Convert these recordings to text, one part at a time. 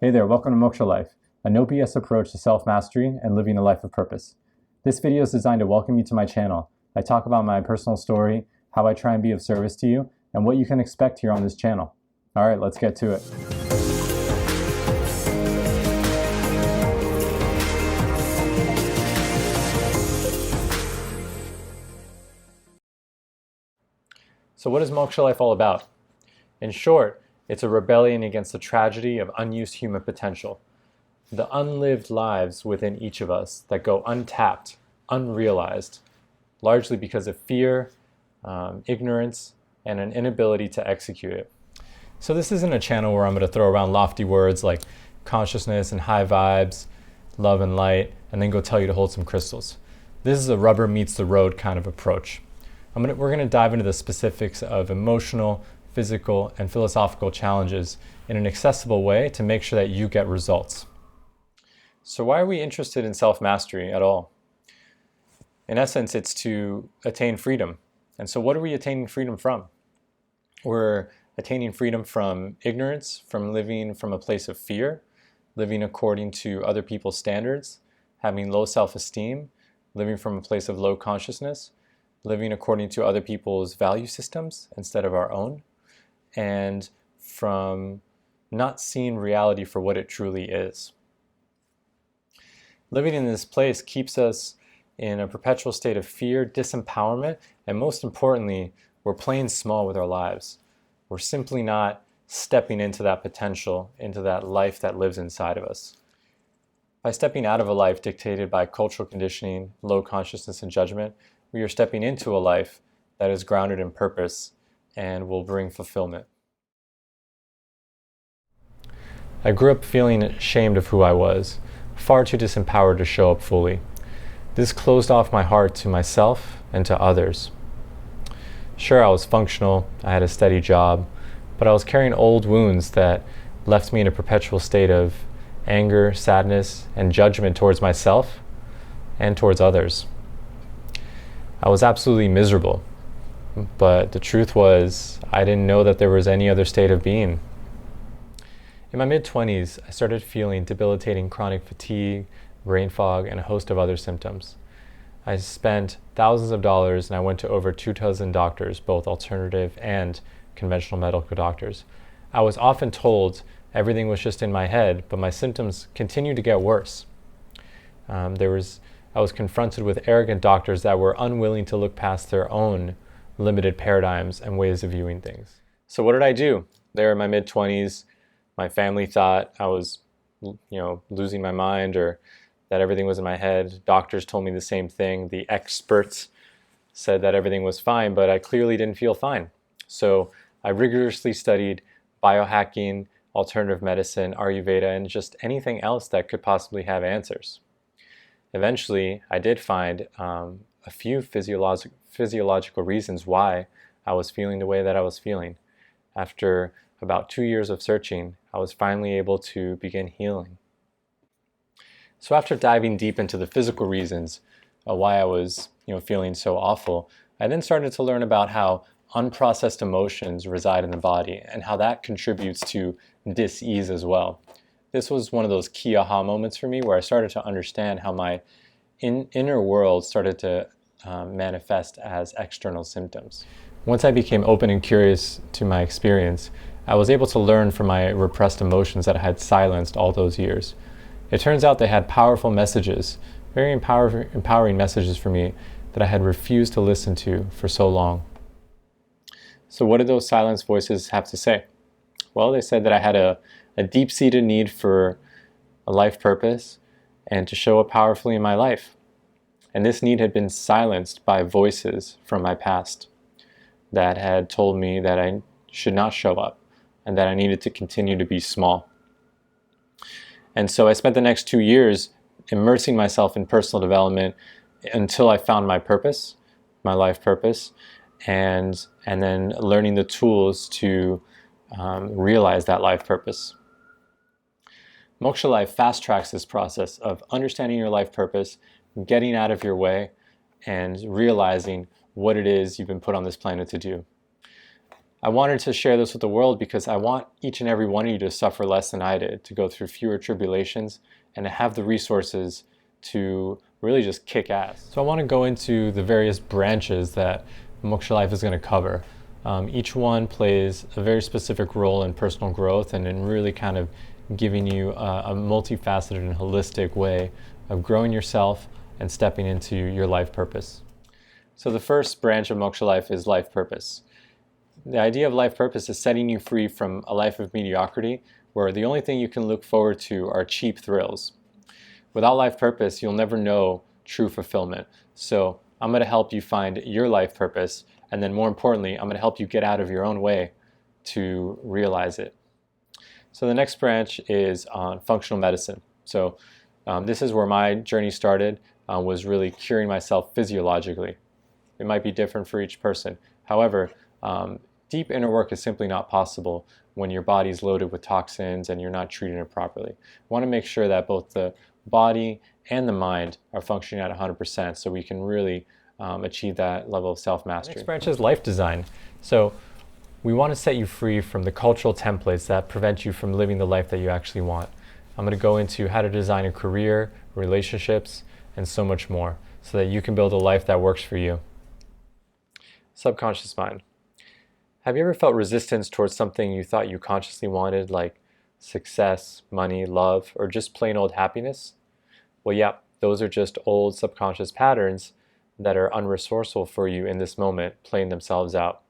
Hey there, welcome to MOKSHA Life, a no BS approach to self-mastery and living a life of purpose. This video is designed to welcome you to my channel. I talk about my personal story, how I try and be of service to you, and what you can expect here on this channel. All right, let's get to it. So what is MOKSHA Life all about? In short, it's a rebellion against the tragedy of unused human potential, the unlived lives within each of us that go untapped, unrealized, largely because of fear, ignorance, and an inability to execute it. So this isn't a channel where I'm going to throw around lofty words like consciousness and high vibes, love and light, and then go tell you to hold some crystals. This is a rubber meets the road kind of approach. We're going to dive into the specifics of emotional, physical, and philosophical challenges in an accessible way to make sure that you get results. So why are we interested in self-mastery at all? In essence, it's to attain freedom. And so what are we attaining freedom from? We're attaining freedom from ignorance, from living from a place of fear, living according to other people's standards, having low self-esteem, living from a place of low consciousness, living according to other people's value systems instead of our own, and from not seeing reality for what it truly is. Living in this place keeps us in a perpetual state of fear, disempowerment, and most importantly, we're playing small with our lives. We're simply not stepping into that potential, into that life that lives inside of us. By stepping out of a life dictated by cultural conditioning, low consciousness, and judgment, we are stepping into a life that is grounded in purpose and will bring fulfillment. I grew up feeling ashamed of who I was, far too disempowered to show up fully. This closed off my heart to myself and to others. Sure, I was functional, I had a steady job, but I was carrying old wounds that left me in a perpetual state of anger, sadness, and judgment towards myself and towards others. I was absolutely miserable. But the truth was, I didn't know that there was any other state of being. In my mid-20s, I started feeling debilitating chronic fatigue, brain fog, and a host of other symptoms. I spent thousands of dollars and I went to over 24 doctors, both alternative and conventional medical doctors. I was often told everything was just in my head, but my symptoms continued to get worse. I was confronted with arrogant doctors that were unwilling to look past their own limited paradigms and ways of viewing things. So what did I do? There in my mid-20s, my family thought I was, losing my mind or that everything was in my head. Doctors told me the same thing. The experts said that everything was fine, but I clearly didn't feel fine. So I rigorously studied biohacking, alternative medicine, Ayurveda, and just anything else that could possibly have answers. Eventually, I did find a few physiological reasons why I was feeling the way that I was feeling. After about 2 years of searching, I was finally able to begin healing. So after diving deep into the physical reasons why I was feeling so awful, I then started to learn about how unprocessed emotions reside in the body and how that contributes to dis-ease as well. This was one of those key aha moments for me where I started to understand how my inner world started to manifest as external symptoms. Once I became open and curious to my experience, I was able to learn from my repressed emotions that I had silenced all those years. It turns out they had powerful messages, very empowering messages for me that I had refused to listen to for so long. So what did those silenced voices have to say? Well, they said that I had a deep-seated need for a life purpose and to show up powerfully in my life. And this need had been silenced by voices from my past that had told me that I should not show up and that I needed to continue to be small. And so I spent the next 2 years immersing myself in personal development until I found my purpose, my life purpose, and then learning the tools to realize that life purpose. MOKSHA Life fast tracks this process of understanding your life purpose, getting out of your way, and realizing what it is you've been put on this planet to do. I wanted to share this with the world because I want each and every one of you to suffer less than I did, to go through fewer tribulations, and to have the resources to really just kick ass. So I want to go into the various branches that MOKSHA Life is going to cover. Each one plays a very specific role in personal growth and in really kind of giving you a multifaceted and holistic way of growing yourself and stepping into your life purpose. So the first branch of MOKSHA Life is life purpose. The idea of life purpose is setting you free from a life of mediocrity where the only thing you can look forward to are cheap thrills. Without life purpose, you'll never know true fulfillment. So I'm going to help you find your life purpose, and then more importantly, I'm going to help you get out of your own way to realize it. So the next branch is on functional medicine. So this is where my journey started, was really curing myself physiologically. It might be different for each person. However, deep inner work is simply not possible when your body's loaded with toxins and you're not treating it properly. You want to make sure that both the body and the mind are functioning at 100% so we can really achieve that level of self-mastery. The next branch is life design. So we want to set you free from the cultural templates that prevent you from living the life that you actually want. I'm going to go into how to design a career, relationships, and so much more so that you can build a life that works for you. Subconscious mind. Have you ever felt resistance towards something you thought you consciously wanted, like success, money, love, or just plain old happiness? Well, yeah, those are just old subconscious patterns that are unresourceful for you in this moment, playing themselves out.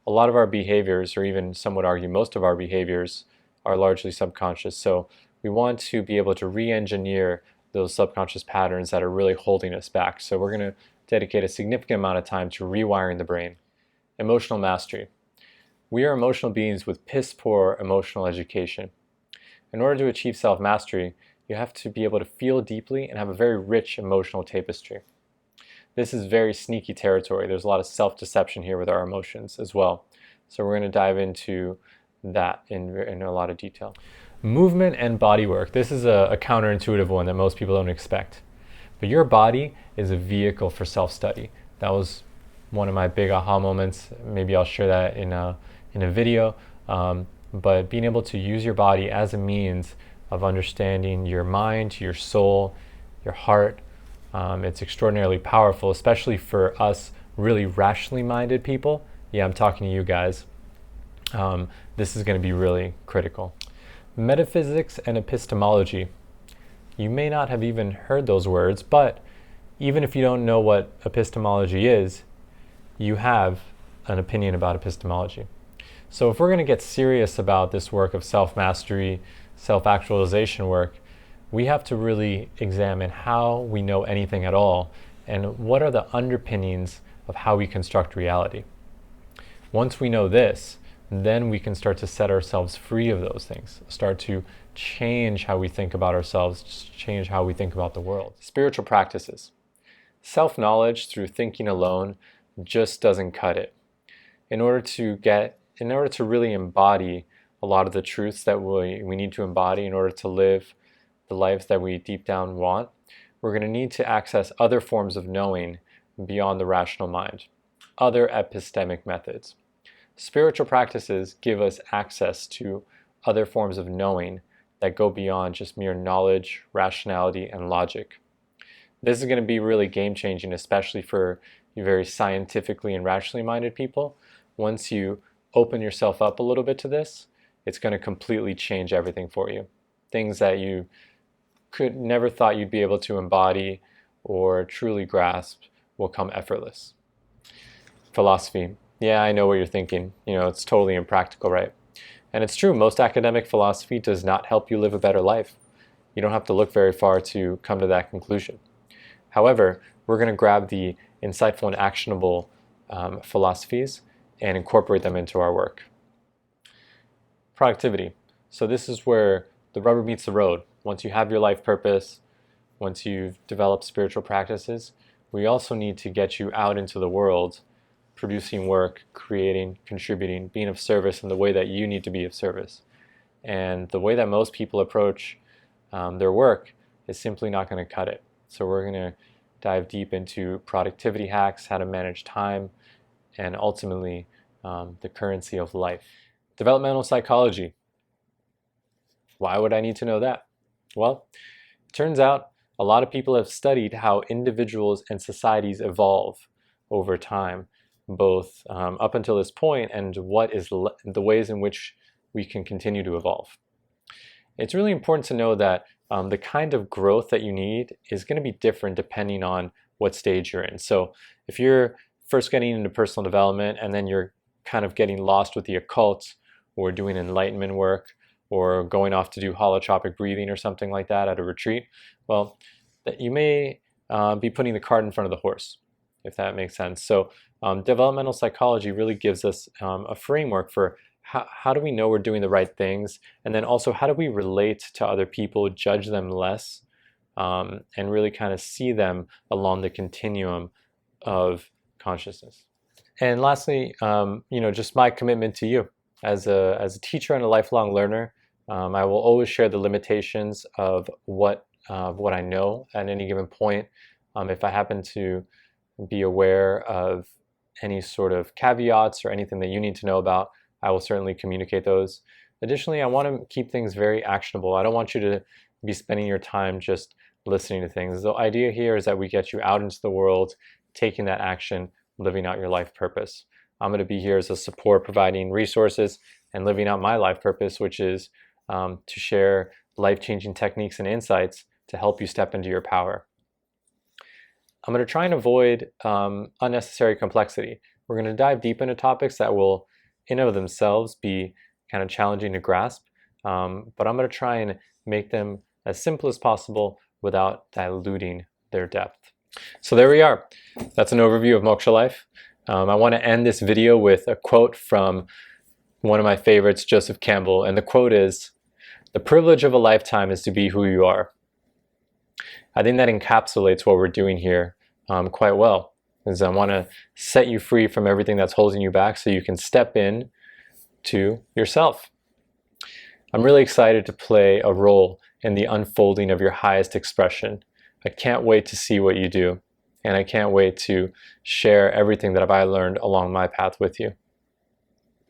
A lot of our behaviors, or even some would argue most of our behaviors, are largely subconscious. So we want to be able to re-engineer those subconscious patterns that are really holding us back. So we're going to dedicate a significant amount of time to rewiring the brain. Emotional mastery. We are emotional beings with piss poor emotional education. In order to achieve self-mastery, you have to be able to feel deeply and have a very rich emotional tapestry. This is very sneaky territory. There's a lot of self-deception here with our emotions as well. So we're going to dive into that in a lot of detail. Movement and body work. This is a counterintuitive one that most people don't expect. But your body is a vehicle for self-study. That was one of my big aha moments. Maybe I'll share that in a video. But being able to use your body as a means of understanding your mind, your soul, your heart, it's extraordinarily powerful, especially for us really rationally minded people. Yeah, I'm talking to you guys. This is going to be really critical. Metaphysics and epistemology. You may not have even heard those words, but even if you don't know what epistemology is, you have an opinion about epistemology. So if we're going to get serious about this work of self-mastery, self-actualization work, we have to really examine how we know anything at all and what are the underpinnings of how we construct reality. Once we know this, then we can start to set ourselves free of those things, start to change how we think about ourselves, change how we think about the world. Spiritual practices. Self-knowledge through thinking alone just doesn't cut it. In order to really embody a lot of the truths that we need to embody in order to live the lives that we deep down want, we're going to need to access other forms of knowing beyond the rational mind, other epistemic methods. Spiritual practices give us access to other forms of knowing that go beyond just mere knowledge, rationality, and logic. This is going to be really game-changing, especially for you very scientifically and rationally minded people. Once you open yourself up a little bit to this, it's going to completely change everything for you. Things that you could never thought you'd be able to embody or truly grasp will come effortless. Philosophy. Yeah, I know what you're thinking. It's totally impractical, right? And it's true, most academic philosophy does not help you live a better life. You don't have to look very far to come to that conclusion. However, we're going to grab the insightful and actionable philosophies and incorporate them into our work. Productivity. So this is where the rubber meets the road. Once you have your life purpose, once you've developed spiritual practices, we also need to get you out into the world, producing work, creating, contributing, being of service in the way that you need to be of service. And the way that most people approach their work is simply not going to cut it. So we're going to dive deep into productivity hacks, how to manage time, and ultimately the currency of life. Developmental psychology. Why would I need to know that? Well, it turns out a lot of people have studied how individuals and societies evolve over time, both up until this point and what is the ways in which we can continue to evolve. It's really important to know that the kind of growth that you need is going to be different depending on what stage you're in. So if you're first getting into personal development and then you're kind of getting lost with the occult or doing enlightenment work or going off to do holotropic breathing or something like that at a retreat, well, that you may be putting the cart in front of the horse, if that makes sense. So developmental psychology really gives us a framework for how do we know we're doing the right things, and then also how do we relate to other people, judge them less, and really kind of see them along the continuum of consciousness. And lastly, just my commitment to you as a teacher and a lifelong learner. I will always share the limitations of what I know at any given point. If I happen to be aware of any sort of caveats or anything that you need to know about, I will certainly communicate those. Additionally, I want to keep things very actionable. I don't want you to be spending your time just listening to things. The idea here is that we get you out into the world, taking that action, living out your life purpose. I'm going to be here as a support, providing resources and living out my life purpose, which is to share life-changing techniques and insights to help you step into your power. I'm going to try and avoid unnecessary complexity. We're going to dive deep into topics that will, in and of themselves, be kind of challenging to grasp, but I'm going to try and make them as simple as possible without diluting their depth. So there we are. That's an overview of Moksha Life. I want to end this video with a quote from one of my favorites, Joseph Campbell, and the quote is, "The privilege of a lifetime is to be who you are." I think that encapsulates what we're doing here quite well, is I want to set you free from everything that's holding you back so you can step in to yourself. I'm really excited to play a role in the unfolding of your highest expression. I can't wait to see what you do, and I can't wait to share everything that I learned along my path with you.